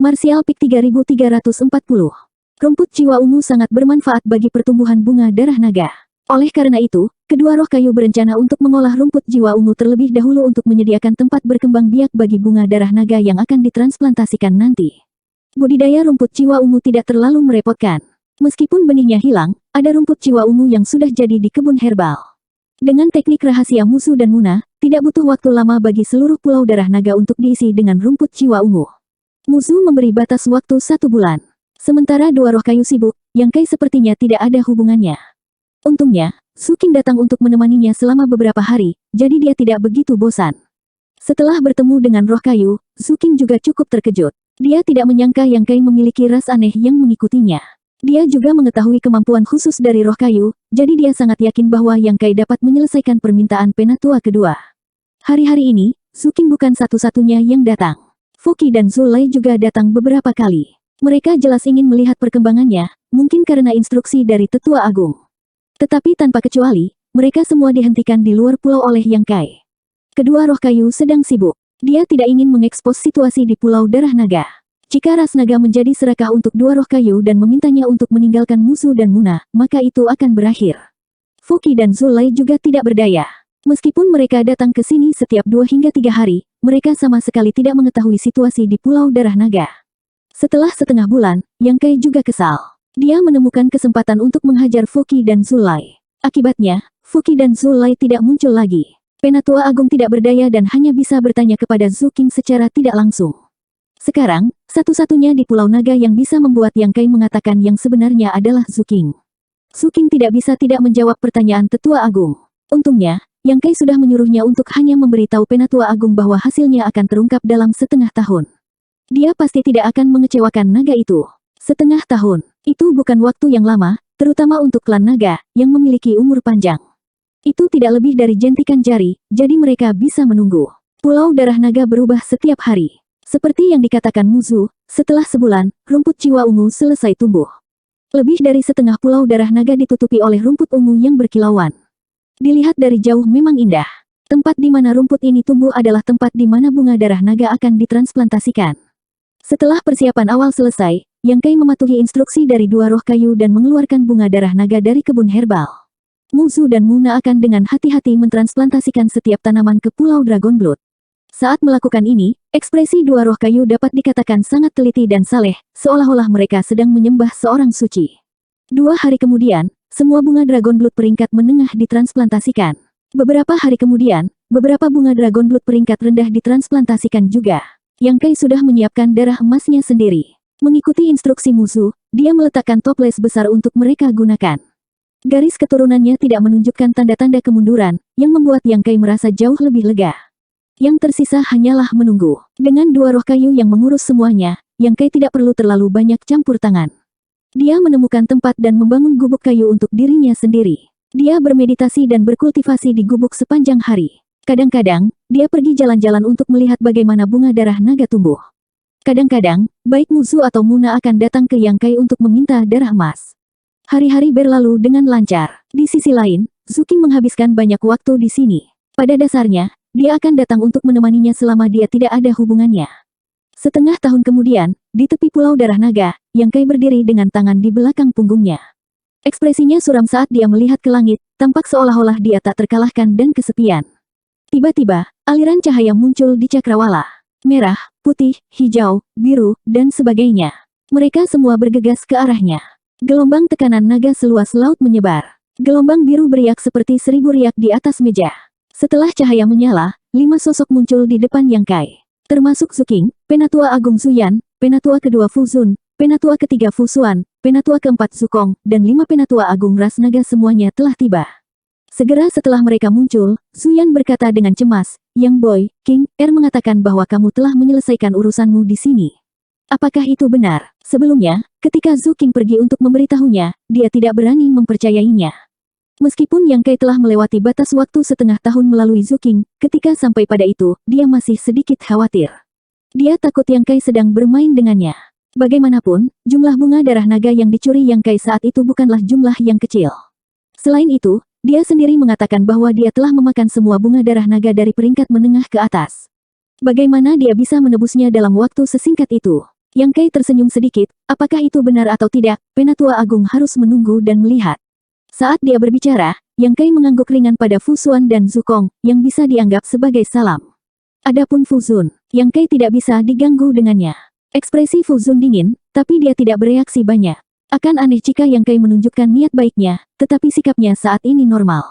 Martial Peak 3340. Rumput jiwa ungu sangat bermanfaat bagi pertumbuhan bunga darah naga. Oleh karena itu, kedua roh kayu berencana untuk mengolah rumput jiwa ungu terlebih dahulu untuk menyediakan tempat berkembang biak bagi bunga darah naga yang akan ditransplantasikan nanti. Budidaya rumput jiwa ungu tidak terlalu merepotkan. Meskipun benihnya hilang, ada rumput jiwa ungu yang sudah jadi di kebun herbal. Dengan teknik rahasia Musu dan Muna, tidak butuh waktu lama bagi seluruh pulau darah naga untuk diisi dengan rumput jiwa ungu. Musu memberi batas waktu 1 bulan. Sementara dua roh kayu sibuk, Yang Kai sepertinya tidak ada hubungannya. Untungnya, Suking datang untuk menemaninya selama beberapa hari, jadi dia tidak begitu bosan. Setelah bertemu dengan roh kayu, Suking juga cukup terkejut. Dia tidak menyangka Yang Kai memiliki ras aneh yang mengikutinya. Dia juga mengetahui kemampuan khusus dari roh kayu, jadi dia sangat yakin bahwa Yang Kai dapat menyelesaikan permintaan penatua kedua. Hari-hari ini, Suking bukan satu-satunya yang datang. Fuki dan Zulai juga datang beberapa kali. Mereka jelas ingin melihat perkembangannya, mungkin karena instruksi dari Tetua Agung. Tetapi tanpa kecuali, mereka semua dihentikan di luar pulau oleh Yang Kai. Kedua roh kayu sedang sibuk. Dia tidak ingin mengekspos situasi di Pulau Darah Naga. Jika ras naga menjadi serakah untuk dua roh kayu dan memintanya untuk meninggalkan Musu dan Muna, maka itu akan berakhir. Fuki dan Zulai juga tidak berdaya. Meskipun mereka datang ke sini setiap 2 hingga 3 hari, mereka sama sekali tidak mengetahui situasi di Pulau Darah Naga. Setelah setengah bulan, Yang Kai juga kesal. Dia menemukan kesempatan untuk menghajar Fuki dan Zulai. Akibatnya, Fuki dan Zulai tidak muncul lagi. Penatua Agung tidak berdaya dan hanya bisa bertanya kepada Suking secara tidak langsung. Sekarang, satu-satunya di Pulau Naga yang bisa membuat Yang Kai mengatakan yang sebenarnya adalah Suking. Suking tidak bisa tidak menjawab pertanyaan Tetua Agung. Untungnya, Yang Kai sudah menyuruhnya untuk hanya memberitahu Penatua Agung bahwa hasilnya akan terungkap dalam setengah tahun. Dia pasti tidak akan mengecewakan naga itu. Setengah tahun, itu bukan waktu yang lama, terutama untuk klan naga, yang memiliki umur panjang. Itu tidak lebih dari jentikan jari, jadi mereka bisa menunggu. Pulau Darah Naga berubah setiap hari. Seperti yang dikatakan Musu, setelah sebulan, rumput jiwa ungu selesai tumbuh. Lebih dari setengah Pulau Darah Naga ditutupi oleh rumput ungu yang berkilauan. Dilihat dari jauh memang indah. Tempat di mana rumput ini tumbuh adalah tempat di mana bunga darah naga akan ditransplantasikan. Setelah persiapan awal selesai, Yang Kai mematuhi instruksi dari dua roh kayu dan mengeluarkan bunga darah naga dari kebun herbal. Musu dan Muna akan dengan hati-hati mentransplantasikan setiap tanaman ke Pulau Dragon Blood. Saat melakukan ini, ekspresi dua roh kayu dapat dikatakan sangat teliti dan saleh, seolah-olah mereka sedang menyembah seorang suci. 2 hari kemudian, semua bunga Dragon Blood peringkat menengah ditransplantasikan. Beberapa hari kemudian, beberapa bunga Dragon Blood peringkat rendah ditransplantasikan juga. Yang Kai sudah menyiapkan darah emasnya sendiri. Mengikuti instruksi Musu, dia meletakkan toples besar untuk mereka gunakan. Garis keturunannya tidak menunjukkan tanda-tanda kemunduran, yang membuat Yang Kai merasa jauh lebih lega. Yang tersisa hanyalah menunggu. Dengan dua roh kayu yang mengurus semuanya, Yang Kai tidak perlu terlalu banyak campur tangan. Dia menemukan tempat dan membangun gubuk kayu untuk dirinya sendiri. Dia bermeditasi dan berkultivasi di gubuk sepanjang hari. Kadang-kadang, dia pergi jalan-jalan untuk melihat bagaimana bunga darah naga tumbuh. Kadang-kadang, baik Musu atau Muna akan datang ke Yang Kai untuk meminta darah emas. Hari-hari berlalu dengan lancar. Di sisi lain, Suking menghabiskan banyak waktu di sini. Pada dasarnya, dia akan datang untuk menemaninya selama dia tidak ada hubungannya. Setengah tahun kemudian, di tepi Pulau Darah Naga, Yang Kai berdiri dengan tangan di belakang punggungnya. Ekspresinya suram saat dia melihat ke langit, tampak seolah-olah dia tak terkalahkan dan kesepian. Tiba-tiba, aliran cahaya muncul di cakrawala. Merah, putih, hijau, biru, dan sebagainya. Mereka semua bergegas ke arahnya. Gelombang tekanan naga seluas laut menyebar. Gelombang biru beriak seperti 1000 riak di atas meja. Setelah cahaya menyala, 5 sosok muncul di depan Yang Kai. Termasuk Suking, Penatua Agung Zuyan, Penatua kedua Fuzun, Penatua ketiga Fusuan, Penatua keempat Zukong, dan 5 Penatua Agung Ras Naga semuanya telah tiba. Segera setelah mereka muncul, Zuyan berkata dengan cemas, "Yang Boy, King Er mengatakan bahwa kamu telah menyelesaikan urusanmu di sini. Apakah itu benar?" Sebelumnya, ketika Zu King pergi untuk memberitahunya, dia tidak berani mempercayainya. Meskipun Yang Kai telah melewati batas waktu setengah tahun melalui Zu King, ketika sampai pada itu, dia masih sedikit khawatir. Dia takut Yang Kai sedang bermain dengannya. Bagaimanapun, jumlah bunga darah naga yang dicuri Yang Kai saat itu bukanlah jumlah yang kecil. Selain itu, dia sendiri mengatakan bahwa dia telah memakan semua bunga darah naga dari peringkat menengah ke atas. Bagaimana dia bisa menebusnya dalam waktu sesingkat itu? Yang Kai tersenyum sedikit, apakah itu benar atau tidak, Penatua Agung harus menunggu dan melihat. Saat dia berbicara, Yang Kai mengangguk ringan pada Fu Xuan dan Zukong, yang bisa dianggap sebagai salam. Adapun Fu Zun, Yang Kai tidak bisa diganggu dengannya. Ekspresi Fu Zun dingin, tapi dia tidak bereaksi banyak. Akan aneh jika Yang Kai menunjukkan niat baiknya, tetapi sikapnya saat ini normal.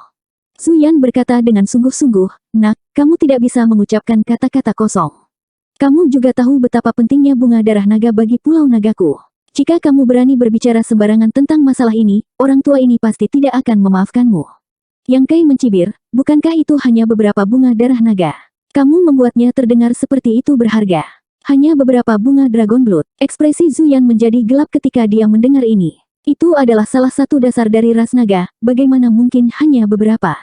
Su Yan berkata dengan sungguh-sungguh, "Nak, kamu tidak bisa mengucapkan kata-kata kosong. Kamu juga tahu betapa pentingnya bunga darah naga bagi Pulau Nagaku. Jika kamu berani berbicara sembarangan tentang masalah ini, orang tua ini pasti tidak akan memaafkanmu." Yang Kai mencibir, "Bukankah itu hanya beberapa bunga darah naga? Kamu membuatnya terdengar seperti itu berharga. Hanya beberapa bunga Dragon Blood." Ekspresi Zu Yan menjadi gelap ketika dia mendengar ini. Itu adalah salah satu dasar dari ras naga, bagaimana mungkin hanya beberapa?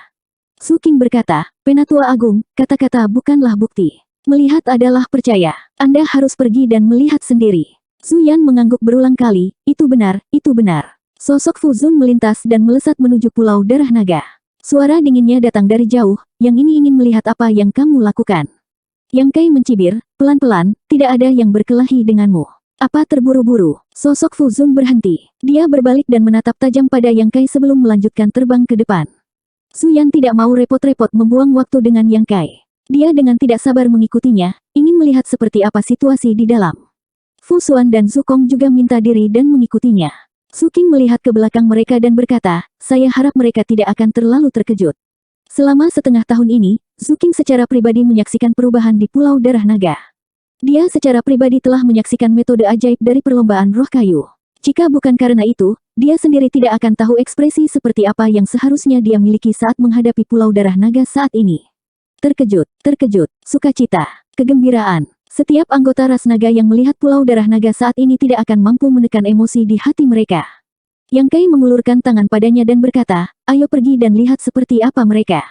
Su King berkata, "Penatua Agung, kata-kata bukanlah bukti. Melihat adalah percaya. Anda harus pergi dan melihat sendiri." Zu Yan mengangguk berulang kali, "Itu benar, itu benar." Sosok Fu Zun melintas dan melesat menuju Pulau Darah Naga. Suara dinginnya datang dari jauh, "Yang ini ingin melihat apa yang kamu lakukan." Yang Kai mencibir, "Pelan-pelan, tidak ada yang berkelahi denganmu. Apa terburu-buru?" Sosok Fu Zun berhenti. Dia berbalik dan menatap tajam pada Yang Kai sebelum melanjutkan terbang ke depan. Su Yan tidak mau repot-repot membuang waktu dengan Yang Kai. Dia dengan tidak sabar mengikutinya, ingin melihat seperti apa situasi di dalam. Fu Xuan dan Zukong juga minta diri dan mengikutinya. Su King melihat ke belakang mereka dan berkata, "Saya harap mereka tidak akan terlalu terkejut." Selama setengah tahun ini, Su King secara pribadi menyaksikan perubahan di Pulau Darah Naga. Dia secara pribadi telah menyaksikan metode ajaib dari perlombaan roh kayu. Jika bukan karena itu, dia sendiri tidak akan tahu ekspresi seperti apa yang seharusnya dia miliki saat menghadapi Pulau Darah Naga saat ini. Terkejut, sukacita, kegembiraan. Setiap anggota ras naga yang melihat Pulau Darah Naga saat ini tidak akan mampu menekan emosi di hati mereka. Yang Kai mengulurkan tangan padanya dan berkata, "Ayo pergi dan lihat seperti apa mereka."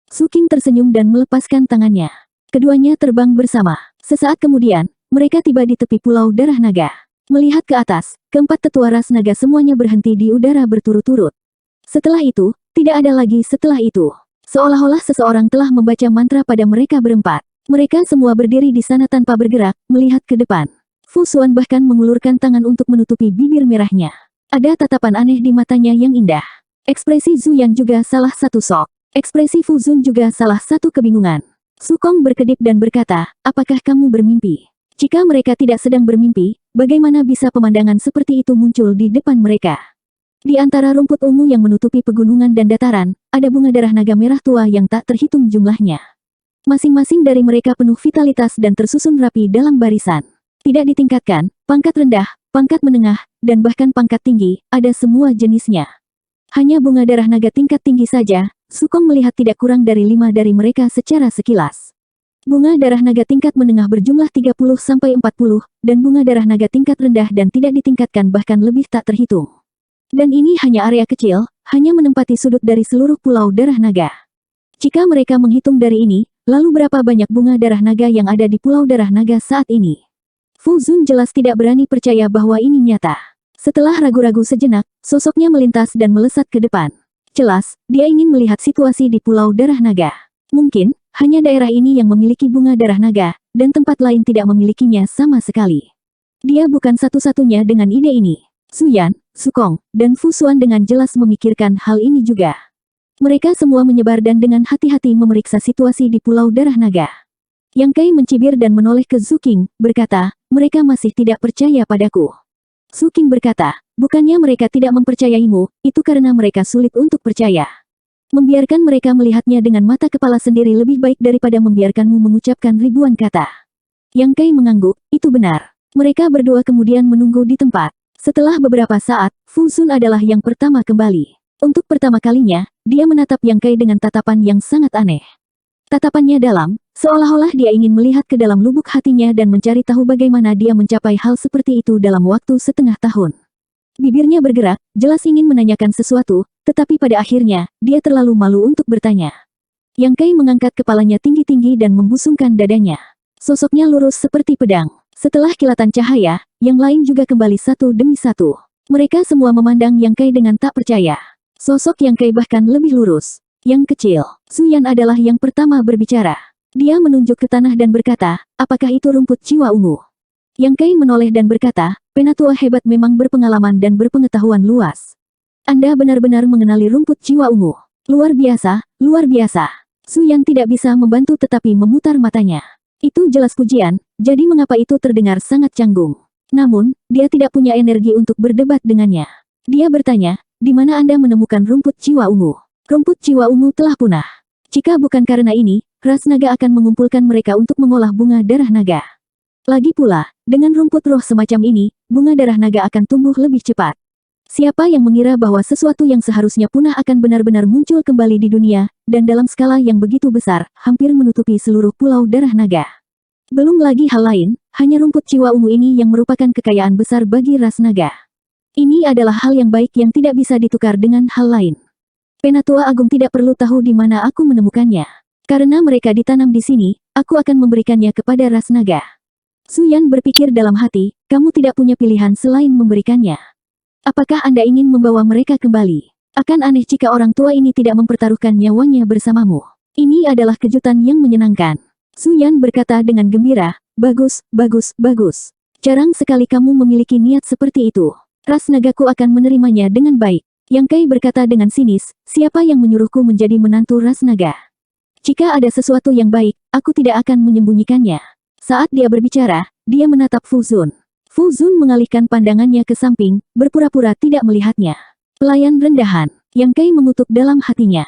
Su King tersenyum dan melepaskan tangannya. Keduanya terbang bersama. Sesaat kemudian, mereka tiba di tepi Pulau Darah Naga. Melihat ke atas, keempat tetua ras naga semuanya berhenti di udara berturut-turut. Setelah itu, tidak ada lagi setelah itu. Seolah-olah seseorang telah membaca mantra pada mereka berempat. Mereka semua berdiri di sana tanpa bergerak, melihat ke depan. Fu Xuan bahkan mengulurkan tangan untuk menutupi bibir merahnya. Ada tatapan aneh di matanya yang indah. Ekspresi Zu Yan juga salah satu sok. Ekspresi Fu Zun juga salah satu kebingungan. Su Kong berkedip dan berkata, "Apakah kamu bermimpi?" Jika mereka tidak sedang bermimpi, bagaimana bisa pemandangan seperti itu muncul di depan mereka? Di antara rumput ungu yang menutupi pegunungan dan dataran, ada bunga darah naga merah tua yang tak terhitung jumlahnya. Masing-masing dari mereka penuh vitalitas dan tersusun rapi dalam barisan. Tidak ditingkatkan, pangkat rendah, pangkat menengah, dan bahkan pangkat tinggi, ada semua jenisnya. Hanya bunga darah naga tingkat tinggi saja, Su Kong melihat tidak kurang dari 5 dari mereka secara sekilas. Bunga darah naga tingkat menengah berjumlah 30-40, dan bunga darah naga tingkat rendah dan tidak ditingkatkan bahkan lebih tak terhitung. Dan ini hanya area kecil, hanya menempati sudut dari seluruh Pulau Darah Naga. Jika mereka menghitung dari ini, lalu berapa banyak bunga darah naga yang ada di Pulau Darah Naga saat ini? Fu Zun jelas tidak berani percaya bahwa ini nyata. Setelah ragu-ragu sejenak, sosoknya melintas dan melesat ke depan. Jelas, dia ingin melihat situasi di Pulau Darah Naga. Mungkin, hanya daerah ini yang memiliki bunga darah naga, dan tempat lain tidak memilikinya sama sekali. Dia bukan satu-satunya dengan ide ini. Su Yan, Su Kong, dan Fu Xuan dengan jelas memikirkan hal ini juga. Mereka semua menyebar dan dengan hati-hati memeriksa situasi di Pulau Darah Naga. Yang Kai mencibir dan menoleh ke Su King, berkata, "Mereka masih tidak percaya padaku." Su King berkata, "Bukannya mereka tidak mempercayaimu, itu karena mereka sulit untuk percaya. Membiarkan mereka melihatnya dengan mata kepala sendiri lebih baik daripada membiarkanmu mengucapkan ribuan kata." Yang Kai mengangguk, "Itu benar." Mereka berdua kemudian menunggu di tempat. Setelah beberapa saat, Fu Zun adalah yang pertama kembali. Untuk pertama kalinya, dia menatap Yang Kai dengan tatapan yang sangat aneh. Tatapannya dalam, seolah-olah dia ingin melihat ke dalam lubuk hatinya dan mencari tahu bagaimana dia mencapai hal seperti itu dalam waktu setengah tahun. Bibirnya bergerak, jelas ingin menanyakan sesuatu, tetapi pada akhirnya, dia terlalu malu untuk bertanya. Yang Kai mengangkat kepalanya tinggi-tinggi dan membusungkan dadanya. Sosoknya lurus seperti pedang. Setelah kilatan cahaya, yang lain juga kembali satu demi satu. Mereka semua memandang Yang Kai dengan tak percaya. Sosok Yang Kai bahkan lebih lurus. Yang kecil, Su Yan adalah yang pertama berbicara. Dia menunjuk ke tanah dan berkata, "Apakah itu rumput jiwa ungu?" Yang Kai menoleh dan berkata, Penatua hebat memang berpengalaman dan berpengetahuan luas. Anda benar-benar mengenali rumput jiwa ungu. Luar biasa, luar biasa. Su Yan tidak bisa membantu tetapi memutar matanya. Itu jelas pujian, jadi mengapa itu terdengar sangat canggung. Namun, dia tidak punya energi untuk berdebat dengannya. Dia bertanya, di mana Anda menemukan rumput jiwa ungu? Rumput jiwa ungu telah punah. Jika bukan karena ini, ras naga akan mengumpulkan mereka untuk mengolah bunga darah naga. Lagi pula, dengan rumput roh semacam ini, bunga darah naga akan tumbuh lebih cepat. Siapa yang mengira bahwa sesuatu yang seharusnya punah akan benar-benar muncul kembali di dunia, dan dalam skala yang begitu besar, hampir menutupi seluruh pulau darah naga. Belum lagi hal lain, hanya rumput jiwa ungu ini yang merupakan kekayaan besar bagi ras naga. Ini adalah hal yang baik yang tidak bisa ditukar dengan hal lain. Penatua Agung tidak perlu tahu di mana aku menemukannya. Karena mereka ditanam di sini, aku akan memberikannya kepada ras naga. Su Yan berpikir dalam hati, kamu tidak punya pilihan selain memberikannya. Apakah Anda ingin membawa mereka kembali? Akan aneh jika orang tua ini tidak mempertaruhkan nyawanya bersamamu. Ini adalah kejutan yang menyenangkan. Su Yan berkata dengan gembira, bagus, bagus, bagus. Jarang sekali kamu memiliki niat seperti itu. Ras nagaku akan menerimanya dengan baik. Yang Kai berkata dengan sinis, siapa yang menyuruhku menjadi menantu ras naga? Jika ada sesuatu yang baik, aku tidak akan menyembunyikannya. Saat dia berbicara, dia menatap Fu Zun. Fu Zun mengalihkan pandangannya ke samping, berpura-pura tidak melihatnya. Pelayan rendahan, Yang Kai mengutuk dalam hatinya.